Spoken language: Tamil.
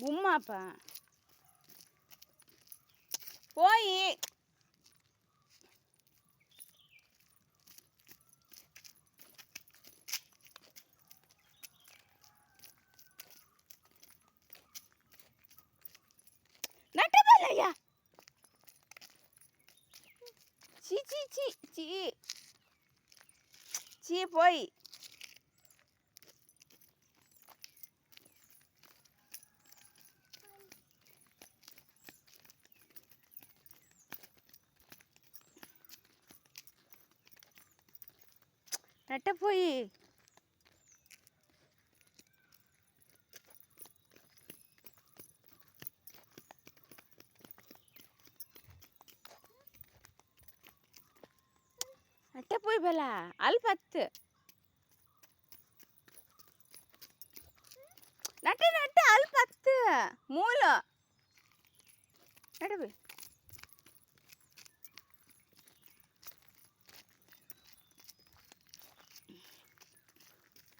உம்மாப்பா போய் நட்டபாலையா சீ சீ சீ சீ சீ போய் நட்ட போய் நட்ட போய் பெல அல் பத்து நட்ட நட்ட அல் பத்து மூலம் நட்ட போய்